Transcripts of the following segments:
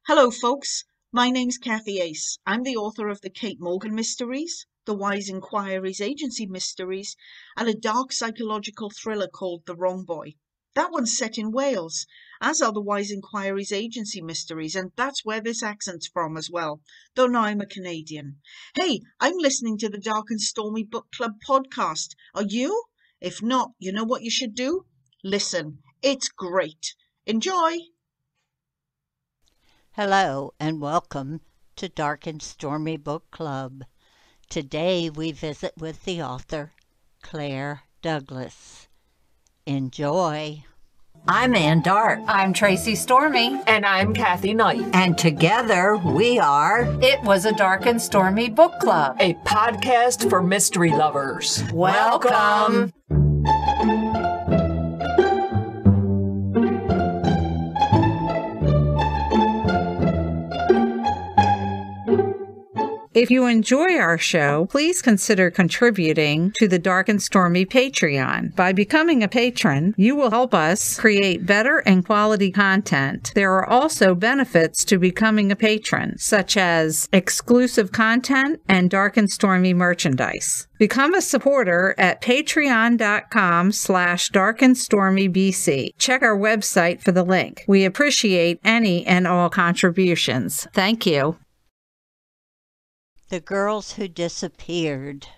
Hello, folks. My name's Kathy Ace. I'm the author of the Kate Morgan Mysteries, the Wise Inquiries Agency Mysteries, and a dark psychological thriller called The Wrong Boy. That one's set in Wales, as are the Wise Inquiries Agency Mysteries, and that's where this accent's from as well, though now I'm a Canadian. Hey, I'm listening to the Dark and Stormy Book Club podcast. Are you? If not, you know what you should do? Listen. It's great. Enjoy! Hello and welcome to Dark and Stormy Book Club. Today we visit with the author, Clair Douglas. Enjoy! I'm Ann Dart. I'm Tracy Stormy. And I'm Kathy Knight. And together we are It Was a Dark and Stormy Book Club, a podcast for mystery lovers. Welcome. If you enjoy our show, please consider contributing to the Dark and Stormy Patreon. By becoming a patron, you will help us create better and quality content. There are also benefits to becoming a patron, such as exclusive content and Dark and Stormy merchandise. Become a supporter at patreon.com/darkandstormybc. Check our website for the link. We appreciate any and all contributions. Thank you. The Girls Who Disappeared,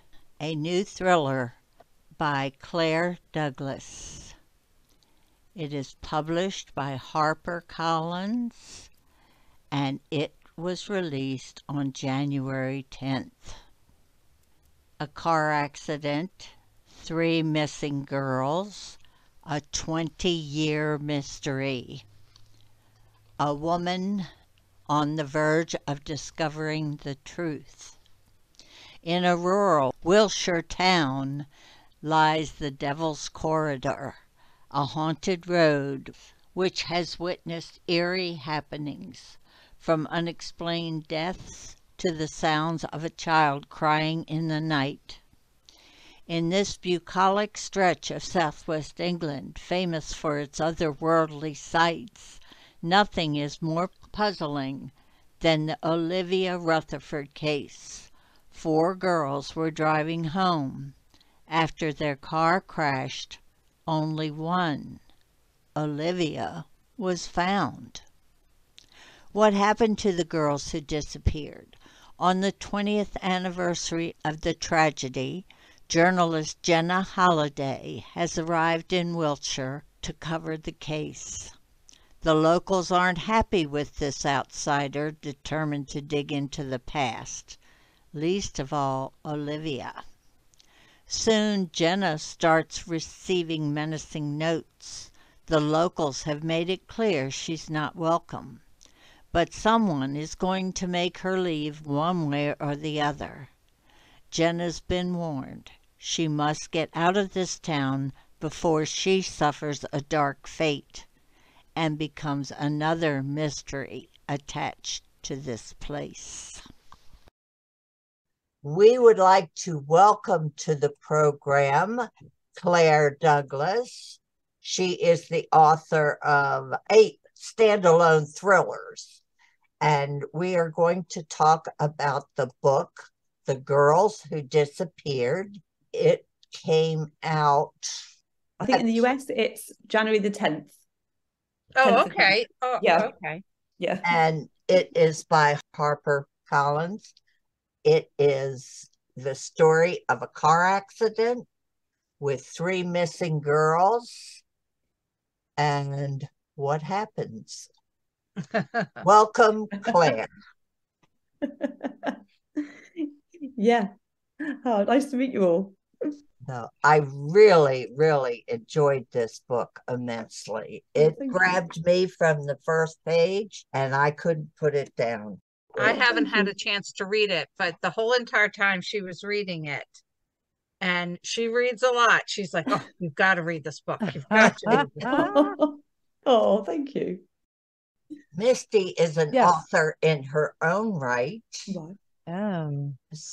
a new thriller by Clair Douglas. It is published by Harper Collins, and it was released on January 10th. A car accident, 3 missing girls, a 20-year mystery. A woman on the verge of discovering the truth. In a rural Wilshire town lies the Devil's Corridor, a haunted road which has witnessed eerie happenings, from unexplained deaths to the sounds of a child crying in the night. In this bucolic stretch of southwest England, famous for its otherworldly sights, nothing is more puzzling than the Olivia Rutherford case. 4 girls were driving home. After their car crashed, only one, Olivia, was found. What happened to the girls who disappeared? On the 20th anniversary of the tragedy, journalist Jenna Halliday has arrived in Wiltshire to cover the case. The locals aren't happy with this outsider determined to dig into the past, least of all Olivia. Soon Jenna starts receiving menacing notes. The locals have made it clear she's not welcome, but someone is going to make her leave one way or the other. Jenna's been warned. She must get out of this town before she suffers a dark fate and becomes another mystery attached to this place. We would like to welcome to the program Clair Douglas. She is the author of 8 standalone thrillers, and we are going to talk about the book, The Girls Who Disappeared. It came out, I think in the US it's January the 10th. Oh, okay. Oh, yeah. Okay. Yeah. And it is by Harper Collins. It is the story of a car accident with 3 missing girls and what happens. Welcome, Clair. Yeah. Oh, nice to meet you all. No, I really, really enjoyed this book immensely. It Thank grabbed me from the first page and I couldn't put it down. I haven't Thank had you. a chance to read it, but the whole entire time she was reading it, and she reads a lot. She's like, "Oh, you've got to read this book. You've got to read this book." Oh, thank you. Misty is an Yes. author in her own right. Right.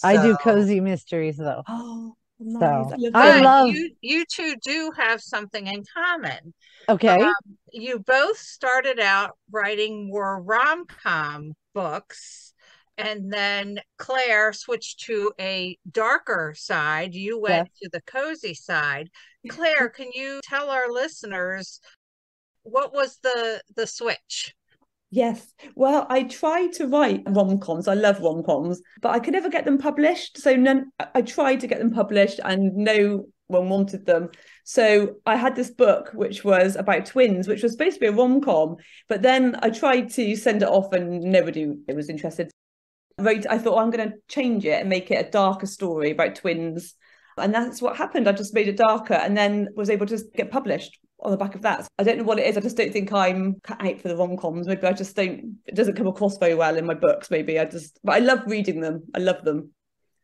I do So- cozy mysteries though. Oh, nice. So, I love I that. But love- you two do have something in common. Okay. you both started out writing more rom-com books, and then Claire switched to a darker side. You went to the cozy side. Claire, can you tell our listeners what was the switch? Yes. Well, I tried to write rom-coms. I love rom-coms, but I could never get them published. So I tried to get them published and no one wanted them. So I had this book, which was about twins, which was supposed to be a rom-com. But then I tried to send it off and nobody was interested. I thought, I'm going to change it and make it a darker story about twins. And that's what happened. I just made it darker and then was able to get published on the back of that. I don't know what it is. I just don't think I'm cut out for the rom-coms. Maybe I just don't, it doesn't come across very well in my books. Maybe but I love reading them. I love them.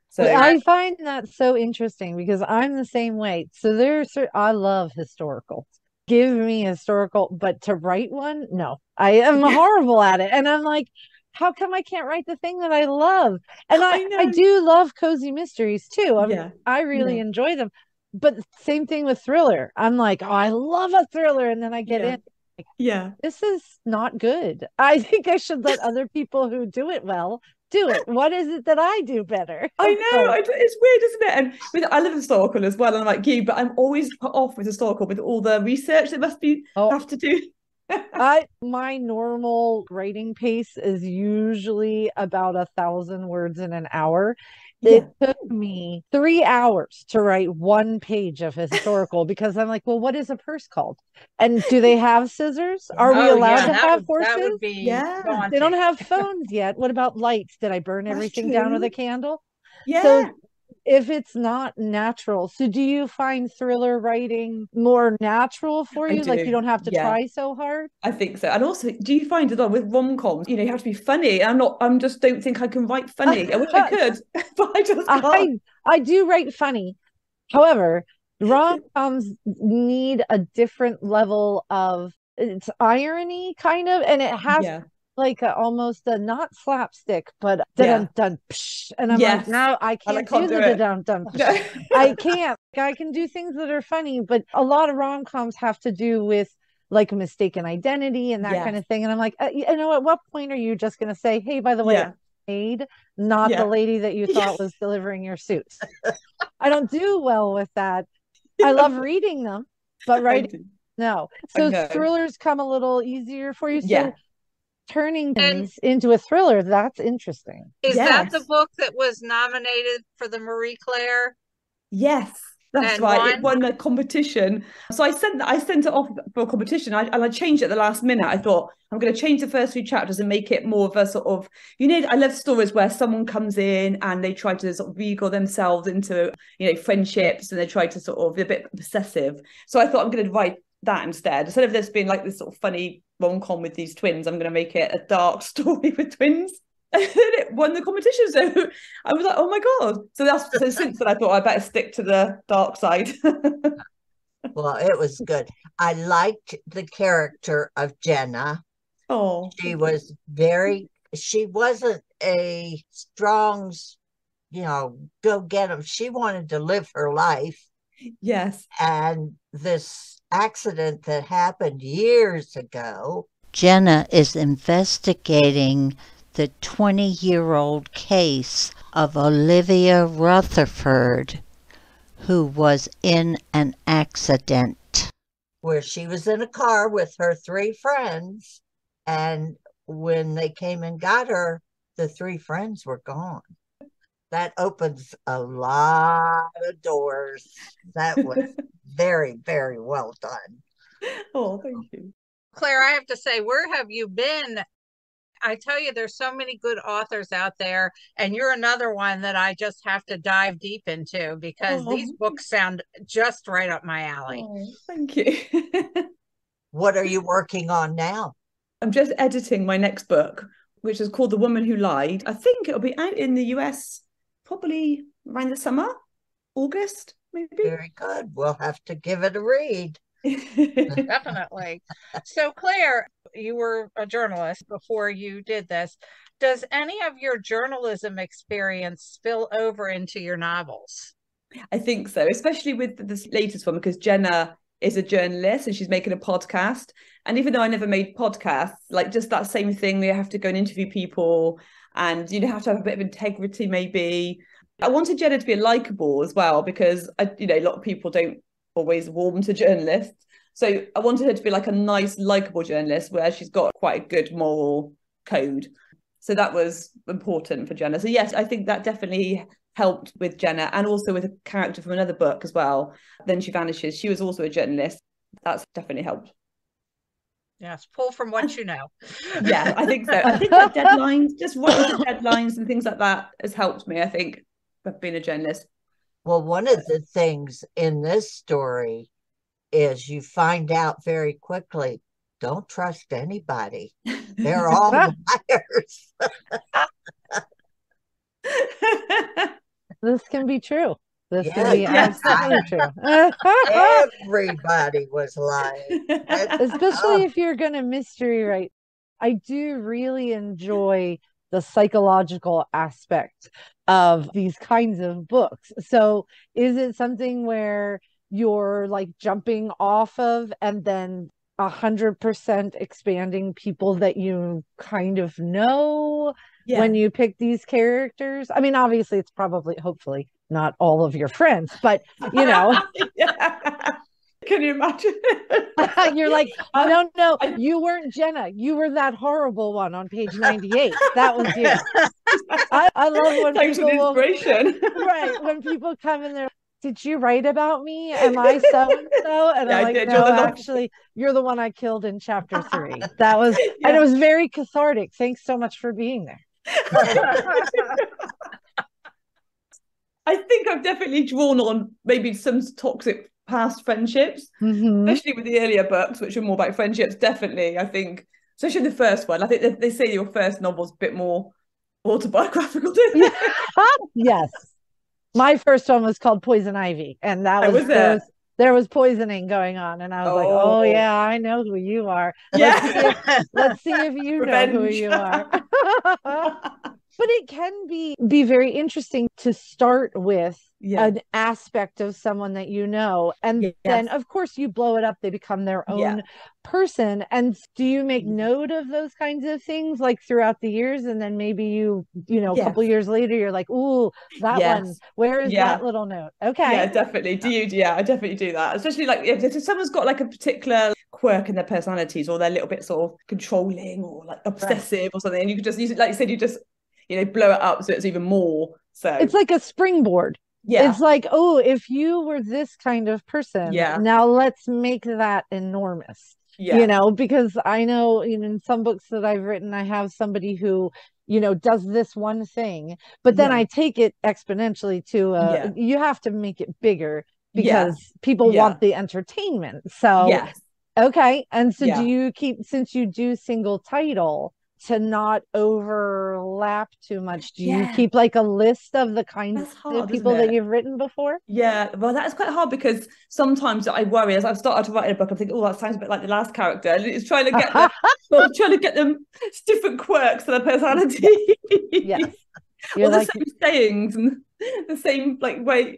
So well, I find that so interesting because I'm the same way. So I love historical. Give me historical, but to write one, no, I am horrible at it. And I'm like, how come I can't write the thing that I love? And I do love cozy mysteries too. I really enjoy them. But same thing with thriller. I'm like, oh, I love a thriller. And then I get in. Like, this is not good. I think I should let other people who do it well do it. What is it that I do better? I know. It's weird, isn't it? And I love historical as well. And I'm like you, but I'm always put off with historical with all the research that must be have to do. My normal writing pace is usually about 1,000 words in an hour. It took me 3 hours to write 1 page of historical because I'm like, well, what is a purse called? And do they have scissors? Are we allowed to have horses? That would be daunting. They don't have phones yet. What about lights? Did I burn everything down with a candle? Yeah. So if it's not natural, so do you find thriller writing more natural for you? Like you don't have to try so hard? I think so. And also, do you find as well with rom-coms, you have to be funny. I'm just don't think I can write funny. I wish I could, but I just can't. I do write funny. However, rom-coms need a different level of it's irony kind of, and it has like almost a not slapstick, but dun dun psh, and I'm like, no, I can't do the dun dun. I can't. I can do things that are funny, but a lot of rom-coms have to do with like mistaken identity and that kind of thing. And I'm like, you know, at what point are you just going to say, hey, by the way, maid, not the lady that you thought was delivering your suits? I don't do well with that. I love reading them, but writing, no. So thrillers come a little easier for you. So turning things into a thriller, that's interesting. Is that the book that was nominated for the Marie Claire? Yes, that's right. It won the competition. So I sent it off for a competition, and I changed it at the last minute. I thought I'm going to change the first 3 chapters and make it more of a sort of, I love stories where someone comes in and they try to sort of wriggle themselves into friendships, and they try to sort of be a bit obsessive. So I thought I'm going to write that instead of this being like this sort of funny rom-com with these twins. I'm going to make it a dark story with twins. And it won the competition, so I was like, oh my god. So since then I thought I better stick to the dark side. Well, it was good. I liked the character of Jenna. Oh, she wasn't a strong, go get them. She wanted to live her life. Yes. And this accident that happened years ago. Jenna is investigating the 20-year-old case of Olivia Rutherford, who was in an accident. Where she was in a car with her 3 friends, and when they came and got her, the 3 friends were gone. That opens a lot of doors. That was very, very well done. Oh, thank you. Claire, I have to say, where have you been? I tell you, there's so many good authors out there, and you're another one that I just have to dive deep into because these books sound just right up my alley. Oh, thank you. What are you working on now? I'm just editing my next book, which is called The Woman Who Lied. I think it'll be out in the US probably around the summer, August, maybe. Very good. We'll have to give it a read. Definitely. So Claire, you were a journalist before you did this. Does any of your journalism experience spill over into your novels? I think so, especially with this latest one, because Jenna is a journalist and she's making a podcast. And even though I never made podcasts, like just that same thing, they have to go and interview people and you have to have a bit of integrity maybe. I wanted Jenna to be likable as well because, a lot of people don't always warm to journalists. So I wanted her to be like a nice, likable journalist where she's got quite a good moral code. So that was important for Jenna. So yes, I think that definitely helped with Jenna and also with a character from another book as well. Then She Vanishes. She was also a journalist. That's definitely helped. Yes, pull from what you know. Yeah, I think so. I think that deadlines, just writing deadlines and things like that has helped me, I think, with being a journalist. Well, one of the things in this story is you find out very quickly, don't trust anybody. They're all liars. This can be true. This can be absolutely true. Everybody was lying. Especially if you're going to mystery write. I do really enjoy the psychological aspect of these kinds of books. So is it something where you're like jumping off of and then 100% expanding people that you kind of know when you pick these characters? I mean, obviously it's probably, hopefully not all of your friends, but Can you imagine? You're like, no, you weren't Jenna. You were that horrible one on page 98. That was you. I love when Thanks people for the inspiration. right, when people come in there, did you write about me? Am I so-and-so? And I'm like, no, actually, you're the one I killed in chapter 3. That was, and it was very cathartic. Thanks so much for being there. I think I've definitely drawn on maybe some toxic past friendships, especially with the earlier books, which are more about friendships. Definitely, I think, especially the first one. I think they say your first novel's a bit more autobiographical, don't they? Yes. My first one was called Poison Ivy, and that was there was poisoning going on, and I was like, oh yeah, I know who you are. Let's see if you know who you are. But it can be very interesting to start with an aspect of someone that you know, and then of course you blow it up, they become their own person. And do you make note of those kinds of things like throughout the years, and then maybe you a couple years later you're like, ooh, that one, where is that little note? Okay. Definitely. I definitely do that, especially like if someone's got like a particular quirk in their personalities, or they're a little bit sort of controlling or like obsessive or something, and you could just use it, like you said, you just blow it up so it's even more. So it's like a springboard. It's like, oh, if you were this kind of person, now let's make that enormous. Because I know in some books that I've written, I have somebody who does this one thing, but then I take it exponentially to you have to make it bigger because people want the entertainment. So okay. And so do you since you do single title, to not overlap too much, do you keep like a list of the kinds of people that you've written before? Well, that is quite hard because sometimes I worry as I've started to write a book, I'm thinking, oh, that sounds a bit like the last character, and it's trying to get them different quirks to their personality. Or the same sayings and the same like way,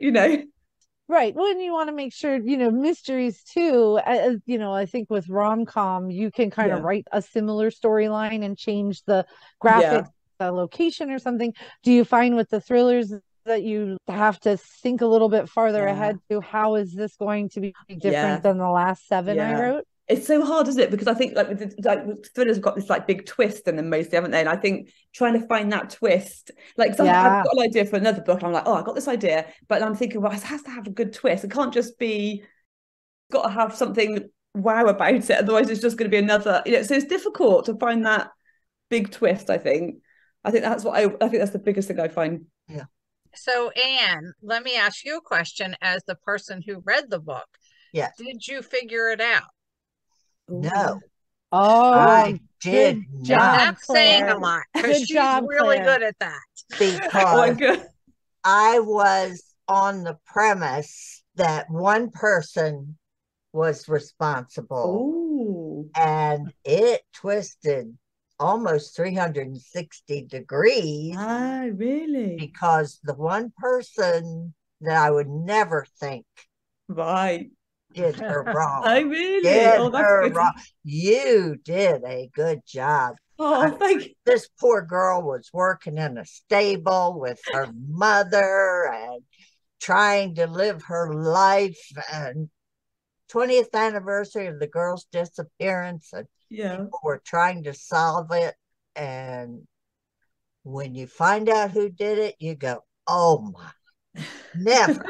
Right. Well, and you want to make sure, mysteries too, I think with rom-com, you can kind of write a similar storyline and change the graphics, the location or something. Do you find with the thrillers that you have to think a little bit farther ahead to how is this going to be different than the last 7 I wrote? It's so hard, isn't it? Because I think with thrillers have got this like big twist in them mostly, haven't they? And I think trying to find that twist, like I've got an idea for another book, and I'm like, oh, I got this idea, but I'm thinking, well, it has to have a good twist. It can't just be, got to have something wow about it, otherwise it's just going to be another. So it's difficult to find that big twist. I think that's what I think that's the biggest thing I find. Yeah. So Anne, let me ask you a question as the person who read the book. Yeah. Did you figure it out? No. Oh, I did not. That's saying a lot because she's really good at that. Because I was on the premise that one person was responsible, and it twisted almost 360 degrees. Ah, really? Because the one person that I would never think did her wrong. Oh, really? Did Oh, that's her good. wrong. You did a good job. Oh, thank you. This poor girl was working in a stable with her mother and trying to live her life, and 20th anniversary of the girl's disappearance, and people were trying to solve it. And when you find out who did it, you go, oh my, never.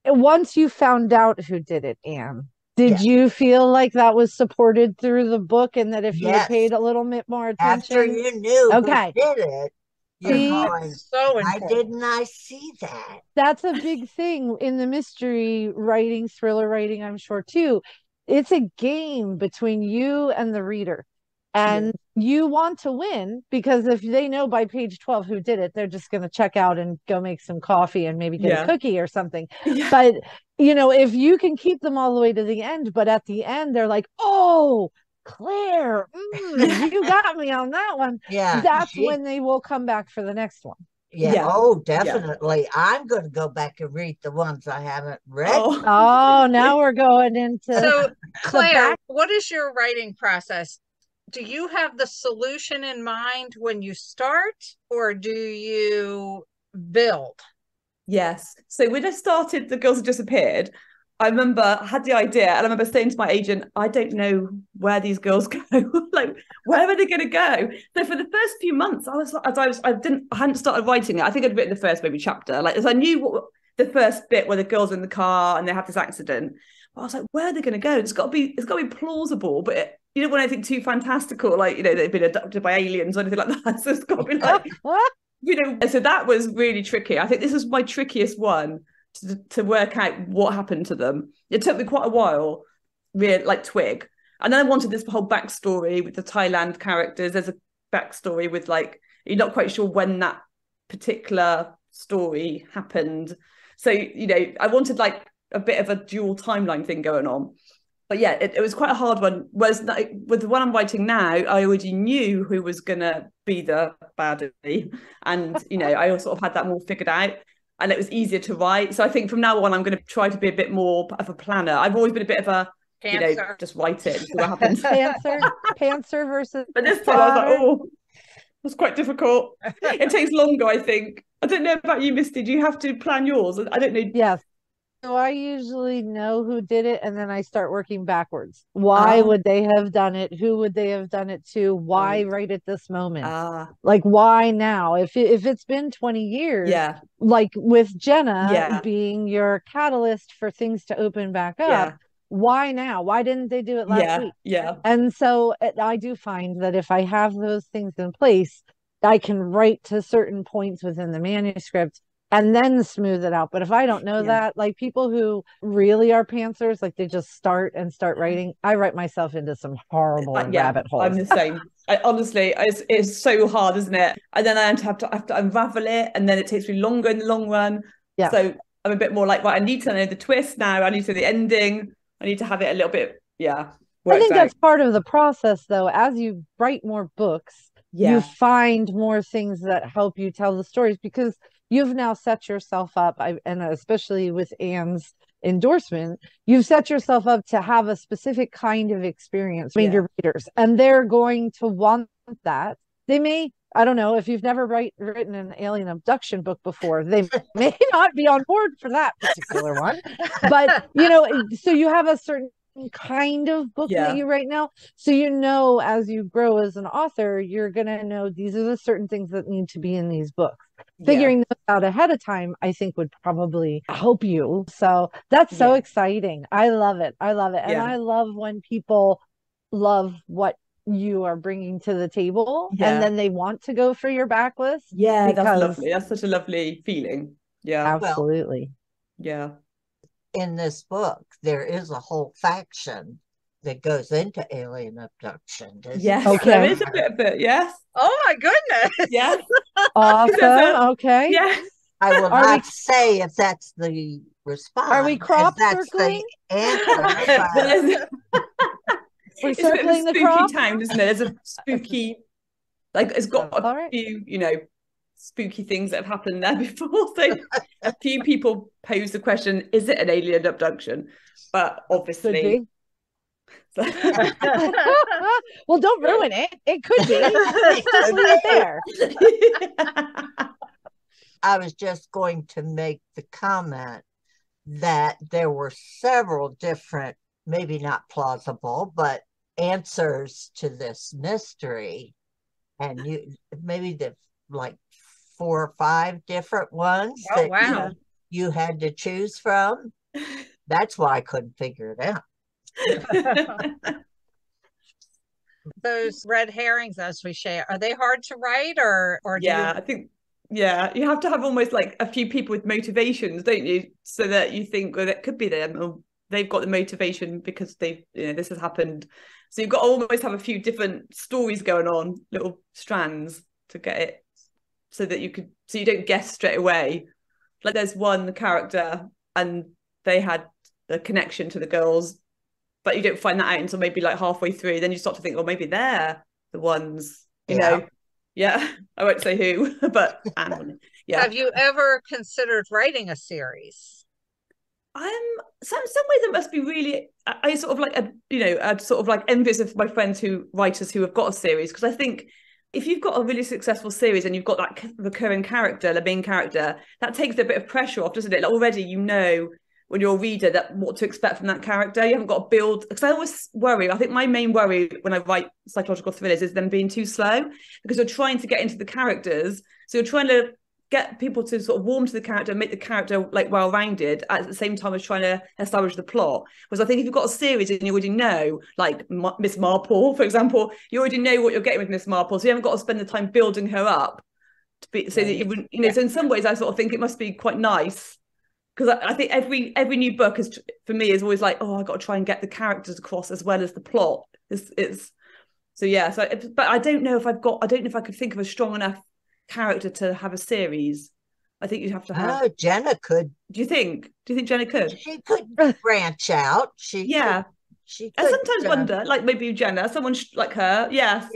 Once you found out who did it, Anne, did you feel like that was supported through the book, and that if you had paid a little bit more attention? After you knew who did it, you're going, so why didn't I see that? That's a big thing in the mystery writing, thriller writing, I'm sure too. It's a game between you and the reader. And you want to win, because if they know by page 12 who did it, they're just going to check out and go make some coffee and maybe get a cookie or something. But, you know, if you can keep them all the way to the end, but at the end, they're like, oh, Claire, you got me on that one. That's when they will come back for the next one. Oh, definitely. I'm going to go back and read the ones I haven't read. Oh, now we're going into. So, Claire, what is your writing process? Do you have the solution in mind when you start, or do you build? Yes. So when I started The Girls Have Disappeared, I remember I had the idea, and I remember saying to my agent, I don't know where these girls go. Like, where are they going to go? So for the first few months, I hadn't started writing it. I think I'd written the first maybe chapter. Like, as I knew what the first bit where the girls are in the car and they have this accident. But I was like, where are they going to go? It's got to be plausible, but you don't want anything too fantastical, like, you know, they've been abducted by aliens or anything like that. So it's got to be like, you know. So that was really tricky. I think this is my trickiest one to work out what happened to them. It took me quite a while, really, like Twig. And then I wanted this whole backstory with the Thailand characters. There's a backstory with, like, you're not quite sure when that particular story happened. So, you know, I wanted like a bit of a dual timeline thing going on. But yeah, it was quite a hard one. Whereas with the one I'm writing now, I already knew who was going to be the baddie. And, you know, I sort of had that more figured out. And it was easier to write. So I think from now on, I'm going to try to be a bit more of a planner. I've always been a bit of a, Pantser. you know, just write it and see what happens. Pantser versus. But this time I was like, oh, it's quite difficult. It takes longer, I think. I don't know about you, Misty. Do you have to plan yours? I don't know. Yes. So I usually know who did it, and then I start working backwards. Why would they have done it? Who would they have done it to? Why right at this moment? Like, why now? If it's been 20 years, like with Jenna being your catalyst for things to open back up, why now? Why didn't they do it last week? And so I do find that if I have those things in place, I can write to certain points within the manuscript and then smooth it out. But if I don't know that, like people who really are pantsers, like they just start writing, I write myself into some horrible rabbit holes. I'm the same. Honestly, it's so hard, isn't it? And then I have to unravel it, and then it takes me longer in the long run. So I'm a bit more like, right, I need to know the twist now. I need to know the ending. I need to have it a little bit, I think that's part of the process, though. As you write more books, you find more things that help you tell the stories, because you've now set yourself up, and especially with Anne's endorsement, you've set yourself up to have a specific kind of experience with your readers, and they're going to want that. They may, I don't know, if you've never written an alien abduction book before, they may not be on board for that particular one. But, you know, so you have a certain kind of book that you write now. So, you know, as you grow as an author, you're going to know these are the certain things that need to be in these books. Figuring those out ahead of time, I think, would probably help you. So that's so exciting. I love it. And I love when people love what you are bringing to the table and then they want to go for your backlist. That's lovely. That's such a lovely feeling. Absolutely. In this book, there is a whole faction that goes into alien abduction. There is a bit of it. Oh my goodness. Awesome. Okay. I will not say if that's the response. Are we crop circling? We're circling the crop town, isn't it? There's a spooky, like, it's got a few, you know, spooky things that have happened there before. So a few people pose the question, is it an alien abduction? But obviously well, don't ruin it. It could be. Just leave it there. I was just going to make the comment that there were several different, maybe not plausible, but answers to this mystery. And you maybe the like 4 or 5 different ones that you had to choose from. That's why I couldn't figure it out. Those red herrings, as we say, are they hard to write or I think you have to have almost like a few people with motivations, don't you, so that you think, well, that could be them, or they've got the motivation because they've, this has happened. So you've got to almost have a few different stories going on, little strands, to get it so that you don't guess straight away. Like there's one character and they had a connection to the girls, but you don't find that out until maybe like halfway through. Then you start to think, well, maybe they're the ones, you know. Yeah, I won't say who, but Have you ever considered writing a series? Some ways it must be really. I sort of like I'm sort of like envious of my friends writers who have got a series, because I think if you've got a really successful series and you've got that recurring character, the main character, that takes a bit of pressure off, doesn't it? Like already when you're a reader that what to expect from that character. You haven't got to build, because I always worry. I think my main worry when I write psychological thrillers is them being too slow, because you're trying to get into the characters. So you're trying to get people to sort of warm to the character and make the character like well-rounded at the same time as trying to establish the plot. Whereas I think if you've got a series and you already know, like Miss Marple, for example, you already know what you're getting with Miss Marple. So you haven't got to spend the time building her up to be, so that you wouldn't, so in some ways I sort of think it must be quite nice. Because I think every new book is, for me, is always like, oh, I've got to try and get the characters across as well as the plot. But I don't know if I could think of a strong enough character to have a series. I think you'd have to have. Oh, Jenna could. Do you think Jenna could? She could branch out. She could, I sometimes wonder, like maybe Jenna, someone like her. Yeah,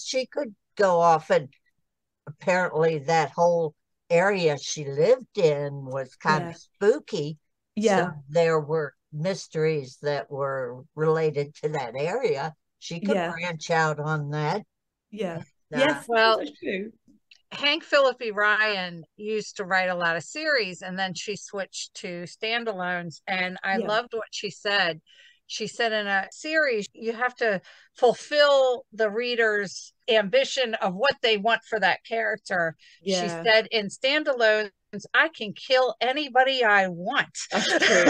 she could go off, and apparently that whole area she lived in was kind of spooky. So there were mysteries that were related to that area. She could branch out on that. Yes, well, that's true. Hank Phillippe Ryan used to write a lot of series, and then she switched to standalones, and I loved what she said. She said in a series, you have to fulfill the reader's ambition of what they want for that character. Yeah. She said in standalones, I can kill anybody I want. That's true.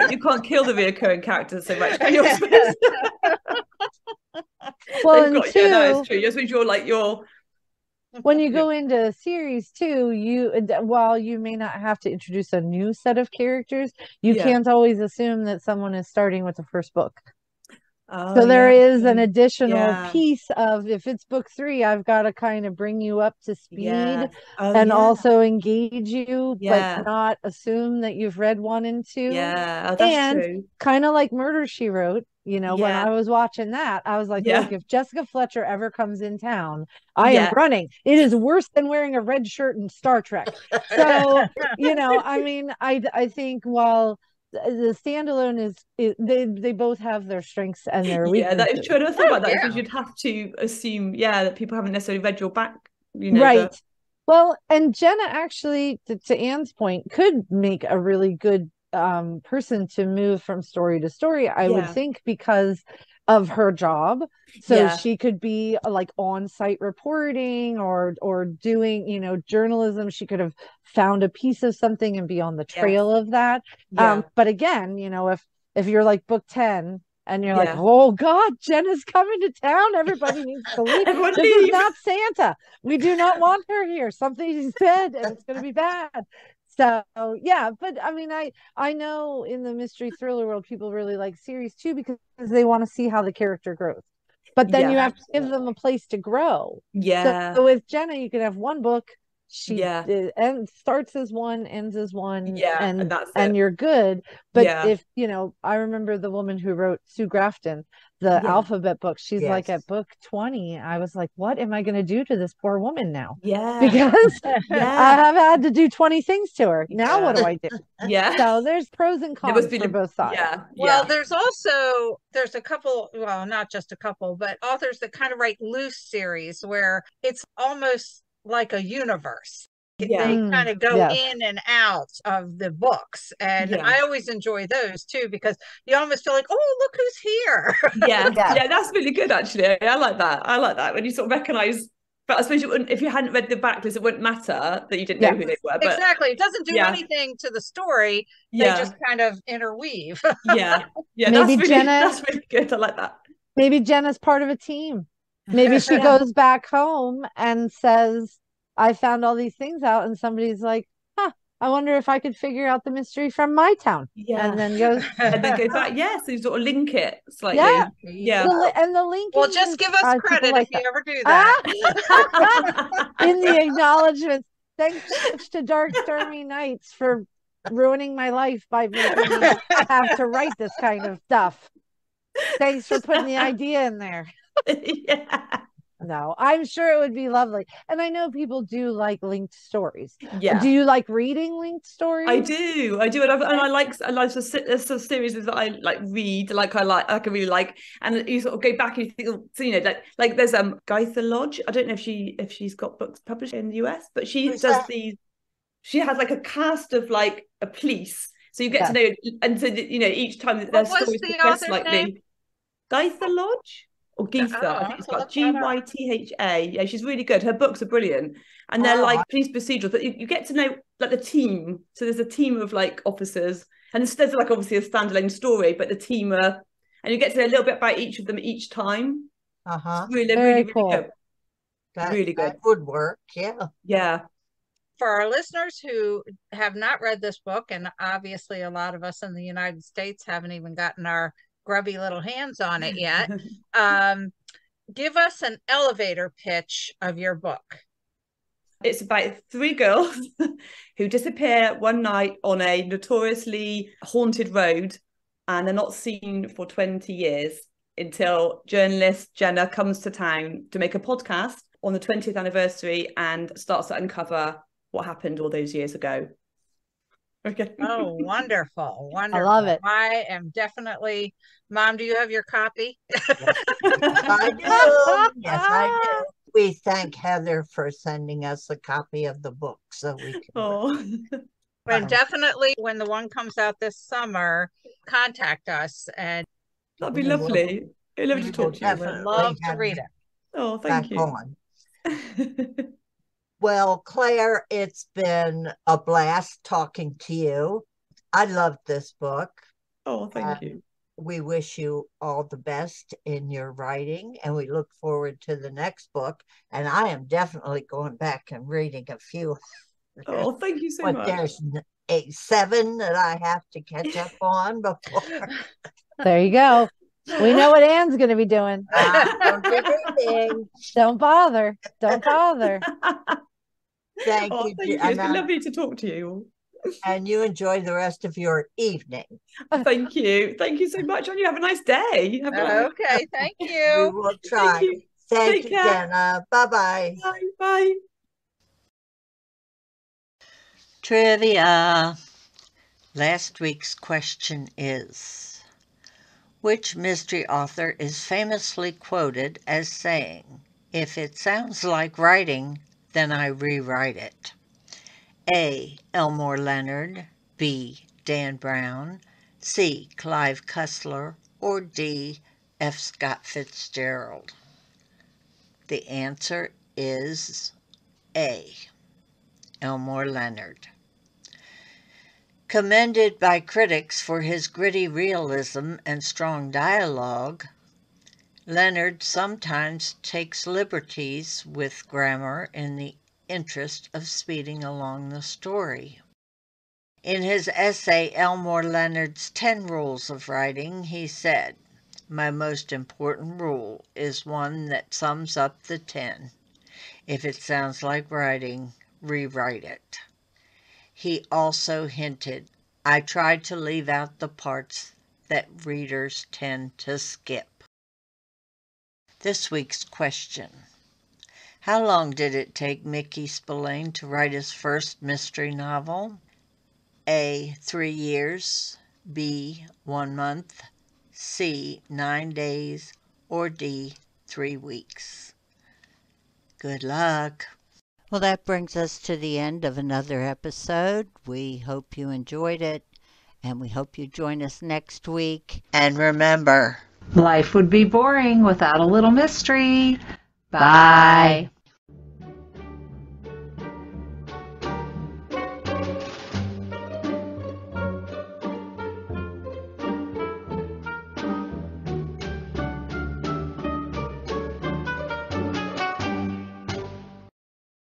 You can't kill the reoccurring characters so much. Well, and two, that is true. Just when you're when you go into a series too, while you may not have to introduce a new set of characters, you can't always assume that someone is starting with the first book. So there is an additional piece of, if it's book 3, I've got to kind of bring you up to speed and also engage you, but not assume that you've read 1 and 2. Yeah, that's true. Kind of like Murder, She Wrote. When I was watching that, I was like, look, if Jessica Fletcher ever comes in town, I am running. It is worse than wearing a red shirt in Star Trek. So, I mean, I think while the standalone they both have their strengths and their weaknesses. Yeah, that is true. I thought about that, because you'd have to assume, that people haven't necessarily read your back, right. Well, and Jenna actually, to Anne's point, could make a really good person to move from story to story, I would think, because of her job. So she could be like on-site reporting or doing, journalism. She could have found a piece of something and be on the trail of that. But again, if you're like book 10 and you're like, oh God, Jenna's coming to town, everybody needs to leave. This is not Santa. We do not want her here. Something's said and it's going to be bad. So but I mean, I know in the mystery thriller world, people really like series too, because they want to see how the character grows. But then you have to give them a place to grow. So with Jenna, you could have 1 book, She Yeah. and starts as one, ends as one, Yeah, and that's it. and you're good. But Yeah. if I remember the woman who wrote Sue Grafton, the Yeah. alphabet book. She's like Yes. at book 20. I was like, what am I going to do to this poor woman now? Yeah. Because Yeah. I have had to do 20 things to her. Now what do I do? Yeah. So there's pros and There must cons be for both sides. Yeah. Well, Yeah. there's a couple, well, not just a couple, but authors that kind of write loose series where it's almost like a universe. Yeah. They kind of go Yes. in and out of the books. And Yeah. I always enjoy those too, because you almost feel like, oh, look who's here. Yeah. Yeah. Yeah, that's really good actually. I like that. I like that when you sort of recognize, but I suppose you wouldn't, if you hadn't read the backlist, it wouldn't matter that you didn't know who they were. But Exactly. It doesn't do Yeah. anything to the story. They yeah. just kind of interweave. Yeah. Yeah. Maybe That's really good. I like that. Maybe Jenna's part of a team. Maybe she Yeah. goes back home and says, I found all these things out, and somebody's like, I wonder if I could figure out the mystery from my town. Yeah. And then goes And then go back. Yeah. So you sort of link it slightly. Yeah. Yeah. and the link. Well, just give us credit if you ever do that. In the acknowledgments. Thanks to Dark Stormy Nights for ruining my life by making me have to write this kind of stuff. Thanks for putting the idea in there. Yeah. No, I'm sure it would be lovely. And I know people do like linked stories. Yeah. Do you like reading linked stories? I do. And I like there's some series that I like read, I really like, and you sort of go back and you think, so like there's Gaitha Lodge. I don't know if she's got books published in the US, but she Who's does that? she has like a cast of like a police, so you get to know, and so each time that their What was stories the progress author's slightly. name? Gaitha Lodge or Geetha, Oh, I think it's I'll got look that up. Gytha. Yeah, she's really good. Her books are brilliant, and they're like police procedurals. But you get to know like the team. So there's a team of like officers, and there's like obviously a standalone story, but the team are, and you get to know a little bit about each of them each time. Really, Very really, cool. really good. Really good. That would work. Yeah. Yeah. For our listeners who have not read this book, and obviously a lot of us in the United States haven't even gotten our grubby little hands on it yet, give us an elevator pitch of your book. It's about 3 girls who disappear one night on a notoriously haunted road, and they're not seen for 20 years until journalist Jenna comes to town to make a podcast on the 20th anniversary and starts to uncover what happened all those years ago. Okay. Oh, wonderful. I love it. I am definitely, Mom, do you have your copy? Yes, I do. Yes, I do. We thank Heather for sending us a copy of the book so we can. And definitely when the one comes out this summer, contact us, and that'd be lovely. I'd love to talk to you. I would love to read it. Oh, thank you. On. Well, Claire, it's been a blast talking to you. I loved this book. Oh, thank you. We wish you all the best in your writing, and we look forward to the next book. And I am definitely going back and reading a few. Oh, thank you so much. There's 7 that I have to catch up on before. There you go. We know what Anne's going to be doing. Don't bother. Don't bother. Thank you. Thank you. It's been lovely to talk to you. And you enjoy the rest of your evening. Thank you. Thank you so much. And you have a nice day. Okay, thank you. We will try. Thank you, Jenna. Bye-bye. Bye. Bye. Trivia. Last week's question is, which mystery author is famously quoted as saying, "If it sounds like writing, then I rewrite it"? A. Elmore Leonard, B. Dan Brown, C. Clive Cussler, or D. F. Scott Fitzgerald? The answer is A. Elmore Leonard. Commended by critics for his gritty realism and strong dialogue, Leonard sometimes takes liberties with grammar in the interest of speeding along the story. In his essay, Elmore Leonard's 10 Rules of Writing, he said, "My most important rule is one that sums up the 10. If it sounds like writing, rewrite it. He also hinted, I tried to leave out the parts that readers tend to skip. This week's question. How long did it take Mickey Spillane to write his first mystery novel? A. 3 years, B. 1 month, C. 9 days, or D. 3 weeks. Good luck. Well, that brings us to the end of another episode. We hope you enjoyed it, and we hope you join us next week. And remember, Life would be boring without a little mystery. Bye.